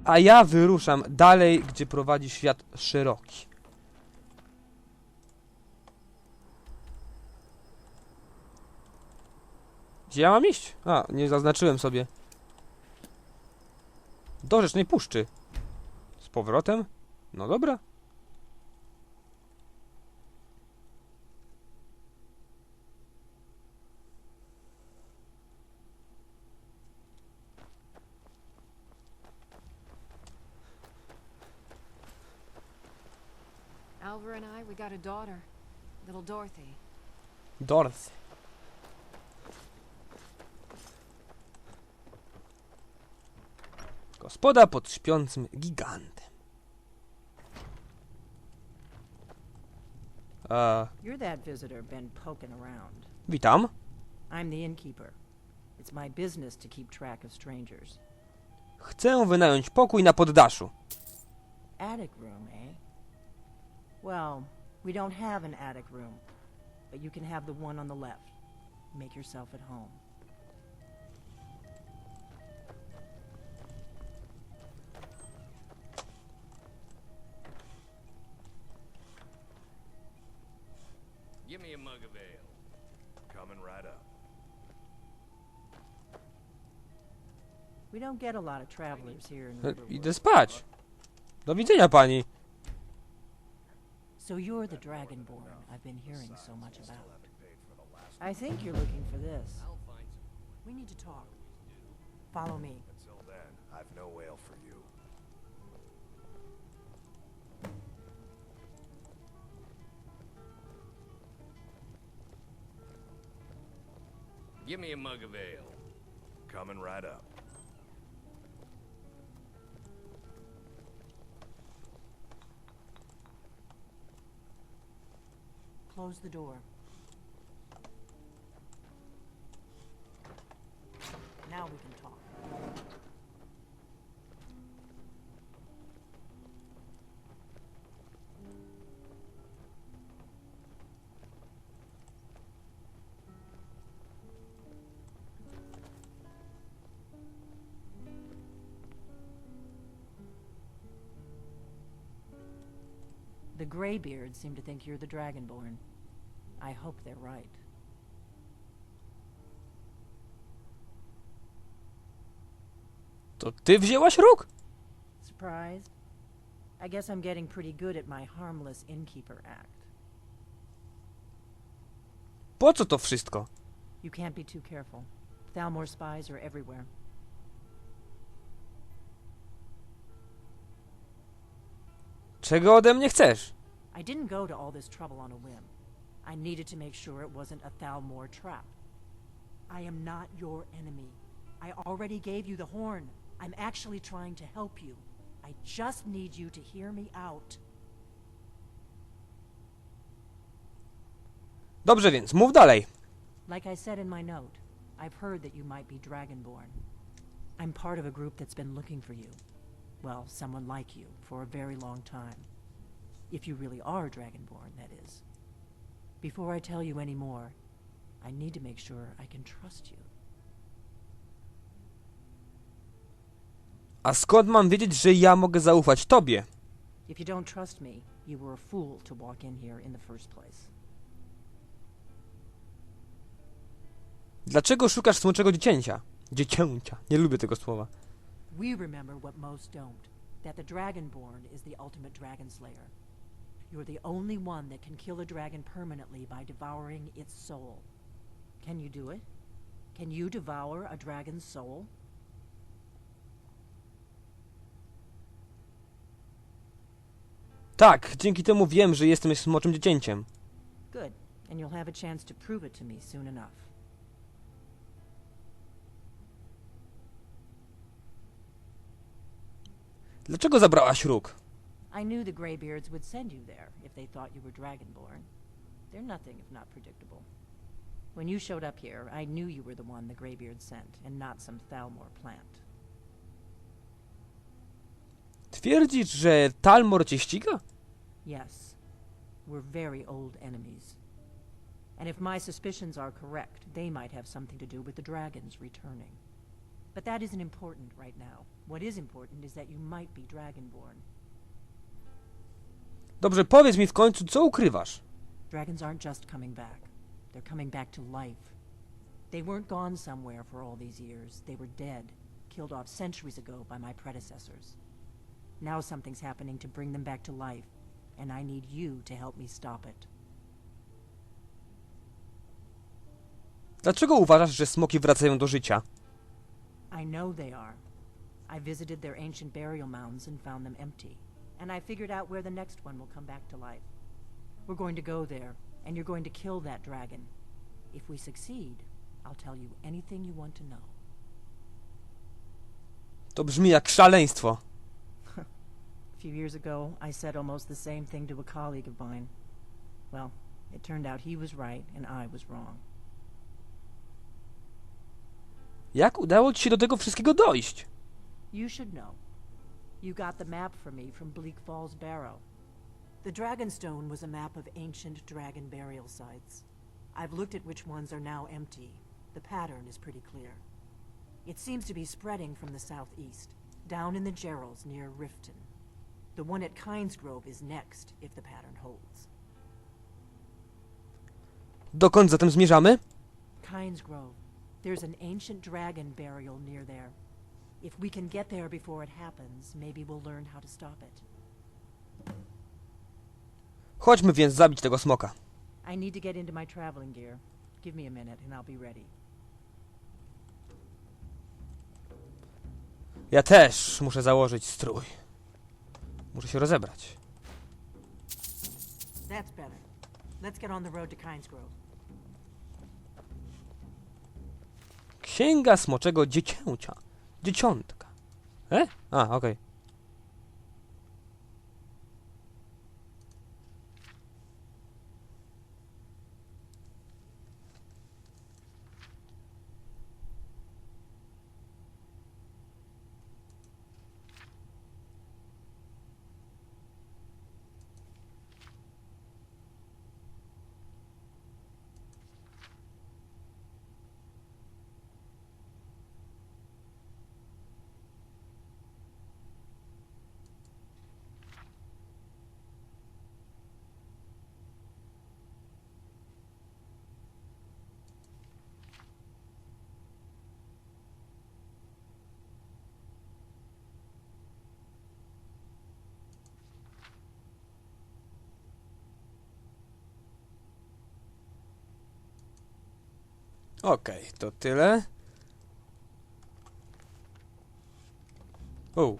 A ja wyruszam dalej, gdzie prowadzi świat szeroki. Gdzie ja mam iść? A, nie zaznaczyłem sobie. Do Rzecznej Puszczy. Z powrotem? No dobra. Alvar and I, we got a daughter, little Dorothy. Dorothy. Gospoda pod śpiącym gigantem. You're that visitor been poking around. Witam. I'm the innkeeper. It's my business to keep track of strangers. Chcę wynająć pokój na poddaszu. Attic room, eh? Well, we don't have an attic room, but you can have the one on the left. Make yourself at home. Give me a mug of ale. Coming right up. We don't get a lot of travelers here in Riverwood. Idę spać. Do widzenia, pani. So you're the Dragonborn I've been hearing so much about. I think you're looking for this. We need to talk. Follow me. Until then, I've no ale for you. Give me a mug of ale. Coming right up. Close the door. Now we can talk. The Greybeards seem to think you're the Dragonborn. I hope they're right. To ty wzięłaś róg? Surprised? I guess I'm getting pretty good at my harmless innkeeper act. Po co to wszystko? You can't be too careful. Thalmor spies are everywhere. Czego ode mnie chcesz? I didn't go to all this trouble on a whim. I needed to make sure it wasn't a Thalmor trap. I am not your enemy. I already gave you the horn. I'm actually trying to help you. I just need you to hear me out. Dobrze więc, mów dalej. Like I said in my note, I've heard that you might be Dragonborn. I'm part of a group that's been looking for you. Well, someone like you, for a very long time. If you really are Dragonborn, that is. Before I tell you any more, I need to make sure I can trust you. A skąd mam wiedzieć, że ja mogę zaufać tobie? If you don't trust me, you were a fool to walk in here in the first place. Dlaczego szukasz smoczego dziecięcia? Dziecięcia. Nie lubię tego słowa. We remember what most don't, that the Dragonborn is the ultimate dragon slayer. You're the only one that can kill a dragon permanently by devouring its soul. Can you do it? Can you devour a dragon's soul? Tak, dzięki temu wiem, że jestem smoczym dziecięciem. Good, and you'll have a chance to prove it to me soon enough. Dlaczego zabrałaś róg? I knew the Greybeards would send you there if they thought you were Dragonborn. They're nothing if not predictable. When you showed up here, I knew you were the one the Greybeards sent, and not some Thalmor plant. Twierdzisz, że Thalmor cię ściga? Yes. We're very old enemies. And if my suspicions are correct, they might have something to do with the dragons returning. But that isn't important right now. What is important is that you might be Dragonborn. Dobrze, powiedz mi w końcu, co ukrywasz? Dragons aren't just coming back. They're coming back to life. They weren't gone somewhere for all these years. They were dead, killed off centuries ago by my predecessors. Now something's happening to bring them back to life, and I need you to help me stop it. Dlaczego uważasz, że smoki wracają do życia? I know they are. I visited their ancient burial mounds and found them empty. And I figured out where the next one will come back to life. We're going to go there, and you're going to kill that dragon. If we succeed, I'll tell you anything you want to know. To brzmi jak szaleństwo. A few years ago, I said almost the same thing to a colleague of mine. Well, it turned out he was right and I was wrong. Jak udało ci się do tego wszystkiego dojść? You should know. You got the map for me from Bleak Falls Barrow. The Dragonstone was a map of ancient dragon burial sites. I've looked at which ones are now empty. The pattern is pretty clear. It seems to be spreading from the southeast, down in the Gerals near Riften. The one at Kynesgrove is next, if the pattern holds. Dokąd zatem zmierzamy? Kynesgrove. There's an ancient dragon burial near there. If we can get there before it happens, maybe we'll learn how to stop it. Chodźmy więc zabić tego smoka. I need to get into my traveling gear. Give me a minute and I'll be ready. Ja też muszę założyć strój. Muszę się rozebrać. That's better. Let's get on the road to Kynesgrove. Księga smoczego dziecięcia. Dzieciątka. Okej. Okej, to tyle. O.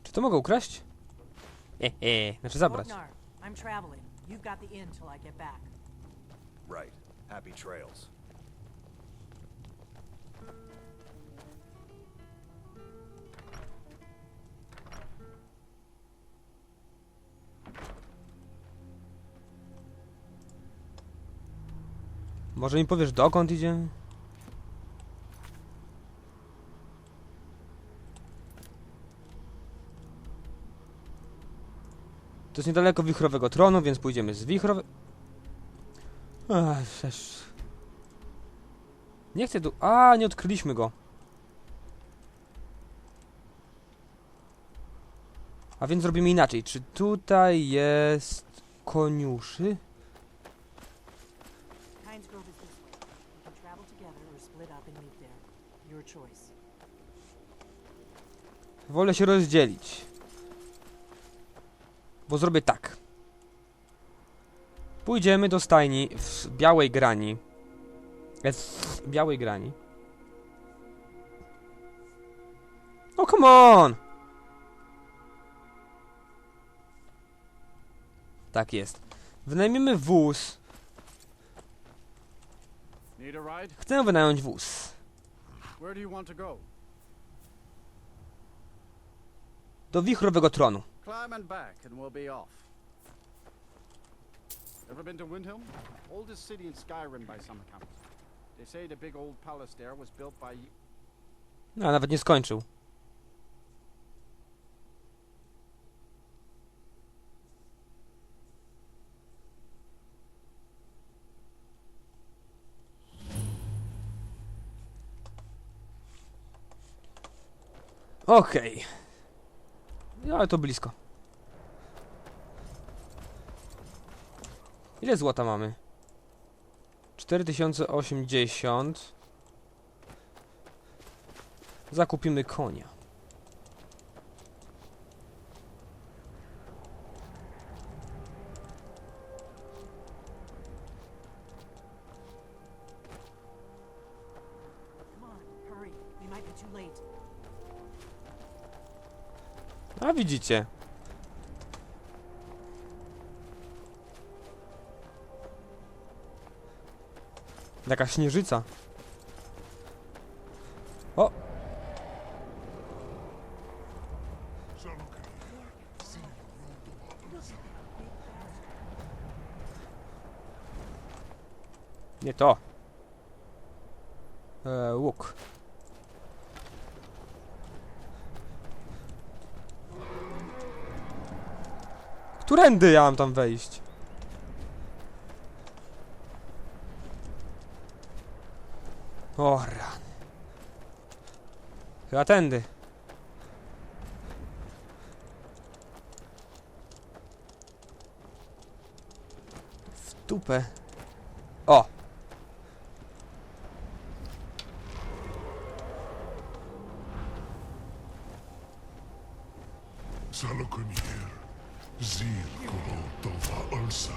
Czy to mogę ukraść? Znaczy zabrać. Ragnar, I'm traveling. You've got the inn till I get back. Right. Happy trails. Może mi powiesz, dokąd idziemy? To jest niedaleko wichrowego tronu, więc pójdziemy z wichrowego... Nie chcę tu... nie odkryliśmy go. A więc zrobimy inaczej. Czy tutaj jest koniuszy? Kynesgrove is this way. We can travel together or split up and meet there. Your choice. Wolę się rozdzielić. Bo zrobię tak. Pójdziemy do stajni w białej grani. W białej grani. Oh, come on! Tak jest. Wynajmiemy wóz. Need a ride? Chcę wynająć wóz. Where do you want to go? Do wichrowego tronu. Climb and back and we'll be off. Ever been to Windhelm? Oldest city in Skyrim by some accounts. They say the big old palace there was built by... No, nawet nie skończył. Okej. Ale to blisko. Ile złota mamy? 4080. Zakupimy konia. Come on, hurry. We might be too late. A widzicie. Jaka śnieżyca. O! Nie to. Łuk. Którędy ja mam tam wejść? O rany. Chyba tędy. W dupę. O! Salokunir, Zir Tova Ulsa.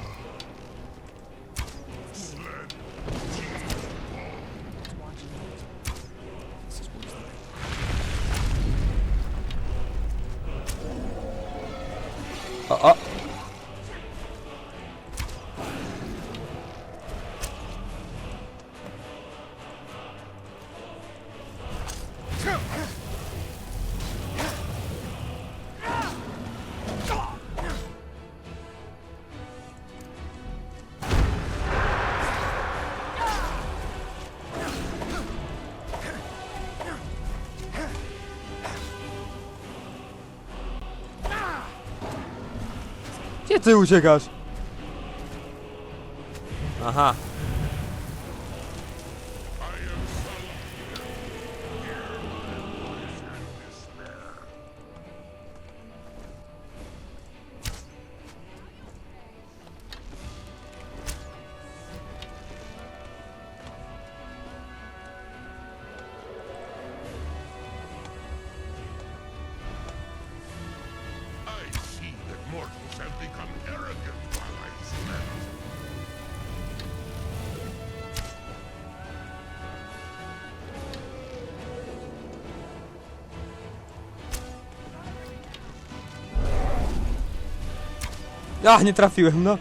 O, o! Gdzie ty uciekasz? Aha. I see that mortals have become arrogant while I slept. A, nie trafiłem, no.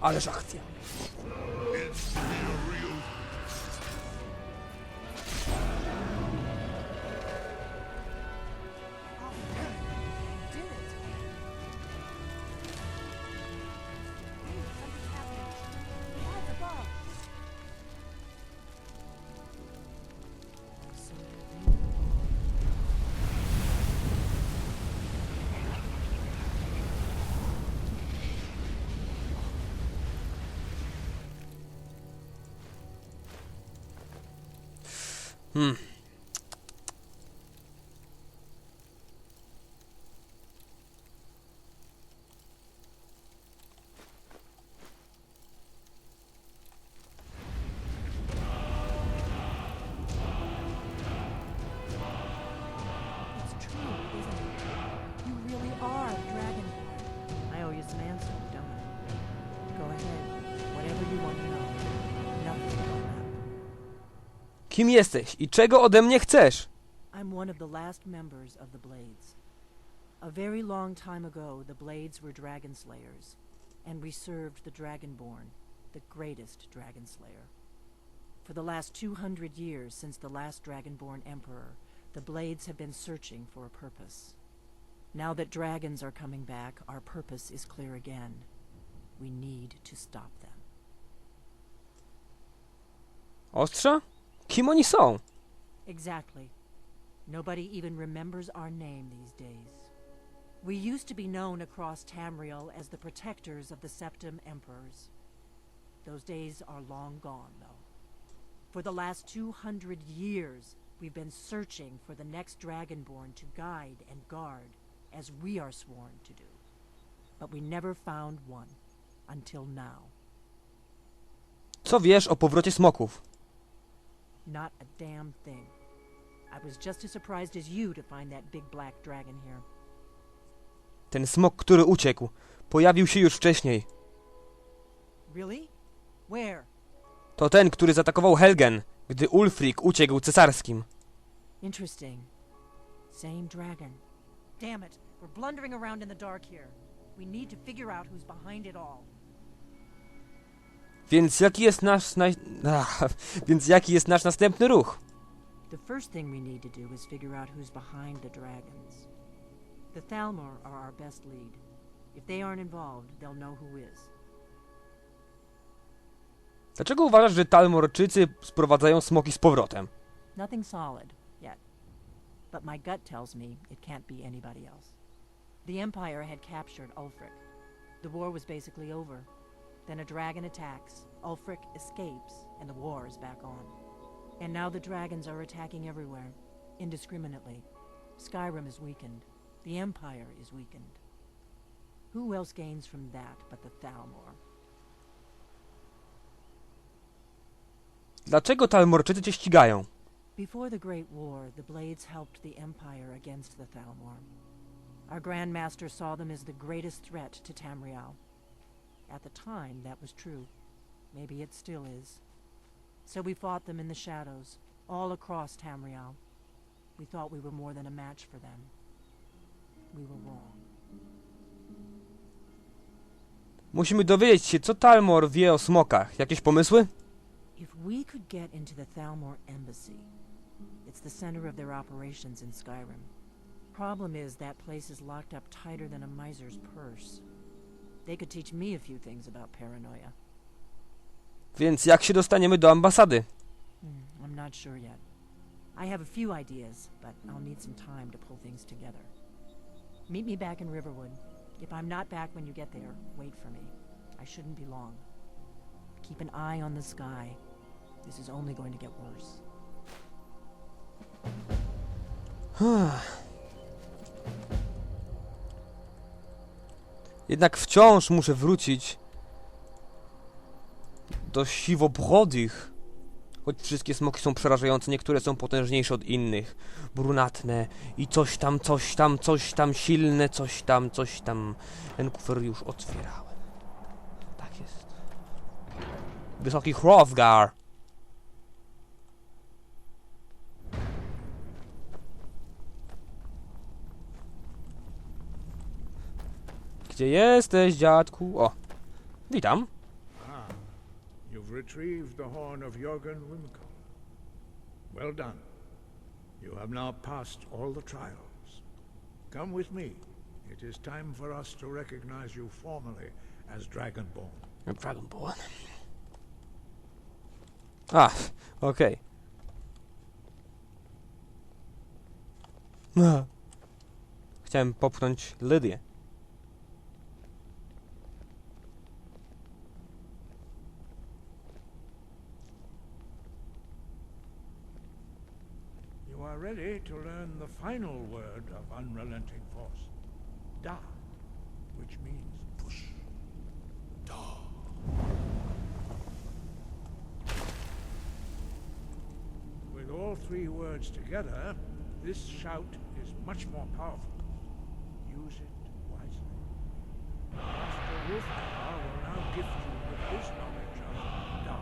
Ależ akcja. It's to be a real Did it? Hey, something's happening. Lads above. It's true, isn't it? You really are Dragonborn. I owe you some answers, don't I? Go ahead. Whatever you want to know. Nothing will matter. Kim jesteś i czego ode mnie chcesz? I'm one of the last members of the Blades. A very long time ago, the Blades were dragon slayers, and we served the Dragonborn, the greatest dragon slayer. For the last 200 years since the last Dragonborn Emperor, the Blades have been searching for a purpose. Now that dragons are coming back, our purpose is clear again. We need to stop them. Ostrza? Kim oni są? Exactly. Nobody even remembers our name these days. We used to be known across Tamriel as the protectors of the Septim Emperors. Those days are long gone, though. For the last 200 years, we've been searching for the next Dragonborn to guide and guard, as we are sworn to do. But we never found one, until now. Co wiesz o powrocie smoków? Not a damn thing. I was just as surprised as you to find that big black dragon here. Ten smok, który uciekł, pojawił się już wcześniej. Really? Where? To ten, który zaatakował Helgen, gdy Ulfric uciekł cesarskim. Interesting. Same dragon. Damn it, we're blundering around in the dark here. We need to figure out who's behind it all. Więc jaki jest Więc jaki jest nasz następny ruch? The first thing we need to do is figure out who's behind the dragons. The Thalmor are our best lead. If they aren't involved, they'll know who is. Dlaczego uważasz, że Talmorczycy sprowadzają smoki z powrotem? Nothing solid, yet. But my gut tells me it can't be anybody else. The Empire had captured Ulfric. The war was basically over. Then a dragon attacks, Ulfric escapes, and the war is back on. And now the dragons are attacking everywhere, indiscriminately. Skyrim is weakened. The Empire is weakened. Who else gains from that but the Thalmor? Dlaczego Talmorczycy cię ścigają? Before the Great War, the Blades helped the Empire against the Thalmor. Our Grand Master saw them as the greatest threat to Tamriel. At the time, that was true. Maybe it still is. So we fought them in the shadows, all across Tamriel. We thought we were more than a match for them. We were wrong. Musimy dowiedzieć się, co Talmor wie o smokach. Jakieś pomysły? If we could get into the Thalmor embassy, it's the center of their operations in Skyrim. Problem is, that place is locked up tighter than a miser's purse. They could teach me a few things about paranoia. Więc jak się dostaniemy do ambasady? I'm not sure yet. I have a few ideas, but I'll need some time to pull things together. Meet me back in Riverwood. If I'm not back when you get there, wait for me. I shouldn't be long. Keep an eye on the sky. This is only going to get worse. Jednak wciąż muszę wrócić do siwobrodych. Choć wszystkie smoki są przerażające, niektóre są potężniejsze od innych. Brunatne i coś tam silne, coś tam. Ten kufer już otwierałem. Tak jest. Wysoki Hrothgar. Gdzie jesteś, dziadku? O, witam. You've retrieved the horn of Jorgen Wimco. Well done. You have now passed all the trials. Come with me. It is time for us to recognize you formally as Dragonborn. Dragonborn. A, okej. Chciałem popchnąć Lydię. You are ready to learn the final word of unrelenting force. Da, which means push. Da. With all three words together, this shout is much more powerful. Use it wisely. Master Wolfgar will now gift you with his knowledge of Da.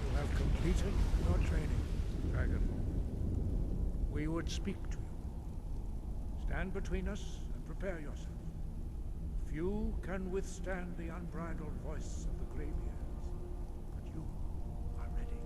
You have completed your training, Dragonborn. We would speak to you. Stand between us and prepare yourself. Few can withstand the unbridled voice of the Greybeards, but you are ready.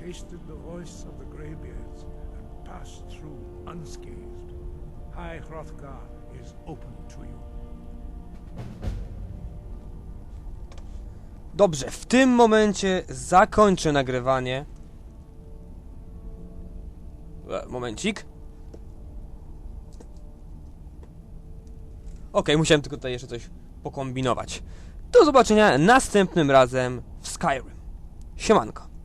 tasted the voice of the Greybeards and passed through unscathed. High Hrothgar is open to you. Dobrze, w tym momencie zakończę nagrywanie. Momencik. Okej, musiałem tylko tutaj jeszcze coś pokombinować. Do zobaczenia następnym razem w Skyrim. Siemanko.